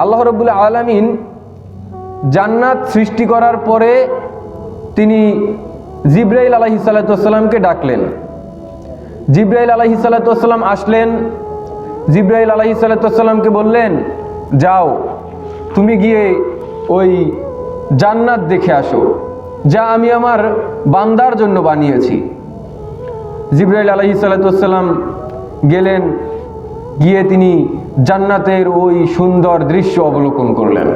আল্লাহ রাব্বুল আলামিন জান্নাত সৃষ্টি করার পরে তিনি জিবরাইল আলাইহিস সালাতু ওয়াস সালামকে ডাকলেন। জিবরাইল আলাইহিস সালাতু ওয়াস সালাম আসলেন। জিবরাইল আলাইহিস সালাতু ওয়াস সালামকে বললেন, যাও তুমি গিয়ে ওই জান্নাত দেখে আসো যা আমি আমার বান্দার জন্য বানিয়েছি। জিবরাইল আলাইহিস সালাতু ওয়াস সালাম গেলেন, গিয়ে তিনি জান্নাতের ওই সুন্দর দৃশ্য অবলোকন করলেন।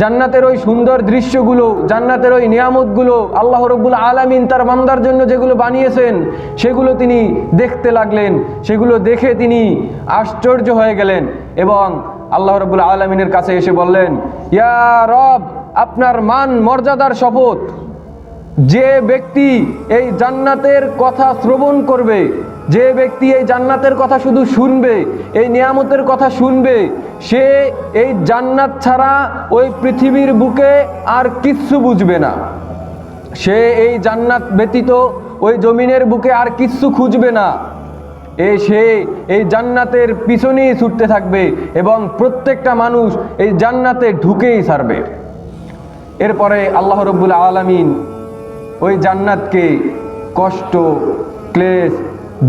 জান্নাতের ওই সুন্দর দৃশ্যগুলো, জান্নাতের ওই নিয়ামতগুলো আল্লাহ রাব্বুল আলামিন তার বান্দার জন্য যেগুলো বানিয়েছেন সেগুলো তিনি দেখতে লাগলেন। সেগুলো দেখে তিনি আশ্চর্য হয়ে গেলেন এবং আল্লাহ রাব্বুল আলামিনের কাছে এসে বললেন, ইয়া রব, আপনার মান মর্যাদার শপথ, যে ব্যক্তি এই জান্নাতের কথা শ্রবণ করবে, যে ব্যক্তি এই জান্নাতের কথা শুধু শুনবে, এই নিয়ামতের কথা শুনবে, সে এই জান্নাত ছাড়া ওই পৃথিবীর বুকে আর কিচ্ছু বুঝবে না। সে এই জান্নাত ব্যতীত ওই জমিনের বুকে আর কিচ্ছু খুঁজবে না। সে এই জান্নাতের পিছনেই ছুটতে থাকবে এবং প্রত্যেকটা মানুষ এই জান্নাতে ঢুকেই ছাড়বে। এরপরে আল্লাহ রাব্বুল আলামিন ওই জান্নাতকে কষ্ট, ক্লেশ,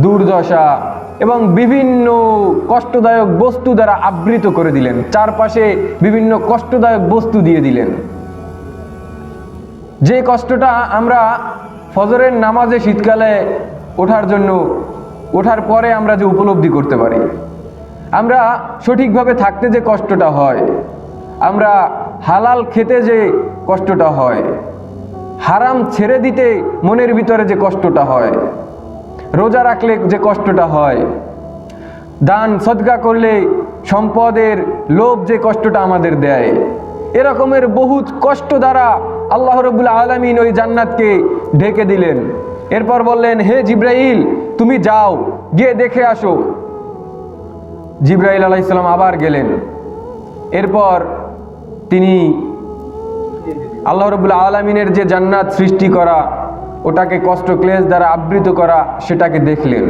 দুর্দশা এবং বিভিন্ন কষ্টদায়ক বস্তু দ্বারা আবৃত করে দিলেন। চারপাশে বিভিন্ন কষ্টদায়ক বস্তু দিয়ে দিলেন। যে কষ্টটা আমরা ফজরের নামাজে শীতকালে ওঠার পরে আমরা যে উপলব্ধি করতে পারি, আমরা সঠিকভাবে থাকতে যে কষ্টটা হয়, আমরা হালাল খেতে যে কষ্টটা হয়, হারাম ছেড়ে দিতে মনের ভিতরে যে কষ্টটা হয়, রোজা রাখলে যে কষ্টটা হয়, দান সদকা করলে সম্পদের লোভ যে কষ্টটা আমাদের দেয়, এরকমের বহুত কষ্ট দ্বারা আল্লাহ রাব্বুল আলামিন ওই জান্নাতকে ঢেকে দিলেন। এরপর বললেন, হে জিবরাইল, তুমি যাও, গিয়ে দেখে আসো। জিবরাইল আলাইহিস সালাম আবার গেলেন। এরপর তিনি আল্লাহ রাব্বুল আলামিনের যে জান্নাত সৃষ্টি করা, ওটাকে কষ্ট ক্লেশ দ্বারা আবৃত করা, সেটাকে দেখলেন।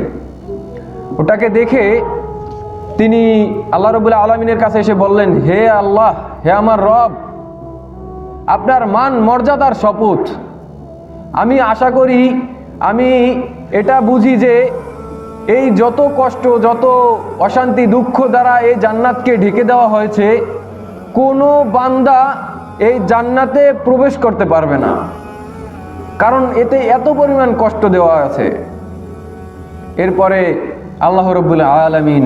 ওটাকে দেখে তিনি আল্লাহ রাব্বুল আলামিনের কাছে এসে বললেন, হে আল্লাহ, হে আমার রব, আপনার মান মর্যাদার শপথ, আমি আশা করি, আমি এটা বুঝি যে এই যত কষ্ট, যত অশান্তি, দুঃখ দ্বারা এই জান্নাতকে ঢেকে দেওয়া হয়েছে, কোনো বান্দা এই জান্নাতে প্রবেশ করতে পারবে না, কারণ এতে এত পরিমাণ কষ্ট দেওয়া আছে। এরপরে আল্লাহ রাব্বুল আলামিন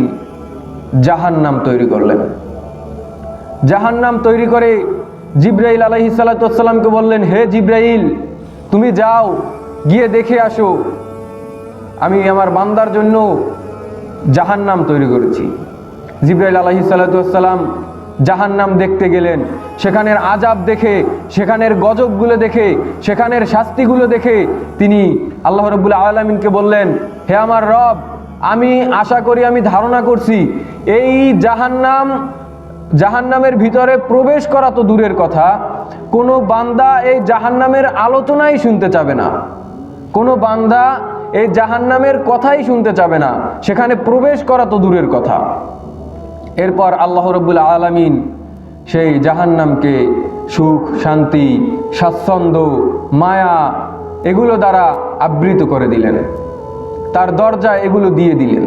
জাহান্নাম তৈরি করলেন। জাহান্নাম তৈরি করে জিবরাইল আলাইহিস সালাতু ওয়াস সালামকে বললেন, হে জিবরাইল, তুমি যাও, গিয়ে দেখে আসো, আমি আমার বান্দার জন্য জাহান্নাম তৈরি করেছি। জিবরাইল আলাইহিস সালাতু ওয়াস সালাম জাহান্নাম দেখতে গেলেন। সেখানের আযাব দেখে, সেখানের গজবগুলো দেখে, সেখানের শাস্তিগুলো দেখে তিনি আল্লাহ রাব্বুল আলামিনকে বললেন, হে আমার রব, আমি আশা করি, আমি ধারণা করছি, এই জাহান্নামের ভিতরে প্রবেশ করা তো দূরের কথা, কোনো বান্দা এই জাহান্নামের আলোচনাই শুনতে চাবে না, কোনো বান্দা এই জাহান্নামের কথাই শুনতে চাবে না, সেখানে প্রবেশ করা তো দূরের কথা। এরপর আল্লাহ রাব্বুল আলামিন সেই জাহান্নামকে সুখ, শান্তি, স্বাচ্ছন্দ্য, মায়া এগুলো দ্বারা আবৃত করে দিলেন, তার দরজায় এগুলো দিয়ে দিলেন।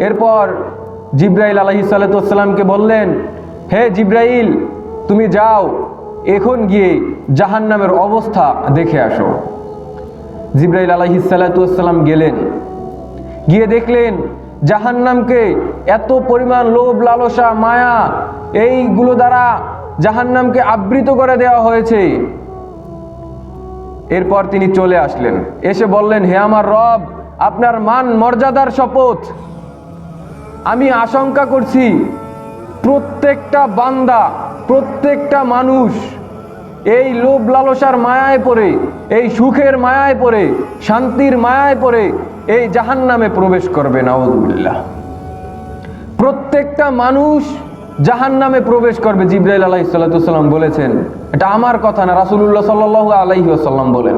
এরপর জিবরাইল আলাইহিস সালাতু ওয়াস সালামকে বললেন, হে জিবরাইল, তুমি যাও, এখন গিয়ে জাহান্নামের অবস্থা দেখে আসো। জিবরাইল আলাইহিস সালাতু ওয়াস সালাম গেলেন, গিয়ে দেখলেন জাহান্নামকে এত পরিমাণ লোভ, লালসা, মায়া এইগুলো দ্বারা জাহান্নামকে আবৃত করে দেওয়া হয়েছে। এরপর তিনি চলে আসলেন, এসে বললেন, হে আমার রব, আপনার মান মর্যাদার শপথ, আমি আশঙ্কা করছি প্রত্যেকটা বান্দা, প্রত্যেকটা মানুষ এই লোভ লালসার মায়ায় পড়ে, এই সুখের মায়ায় পড়ে, শান্তির মায়ায় পড়ে এই জাহান্নামে প্রবেশ করবে। নাউযুবিল্লাহ। প্রত্যেকটা মানুষ জাহান্নামে প্রবেশ করবে। জিবরাইল আলাইহিস সালাতু ওয়াস সালাম বলেছেন, এটা আমার কথা না, রাসূলুল্লাহ সাল্লাল্লাহু আলাইহি ওয়াসাল্লাম বলেন।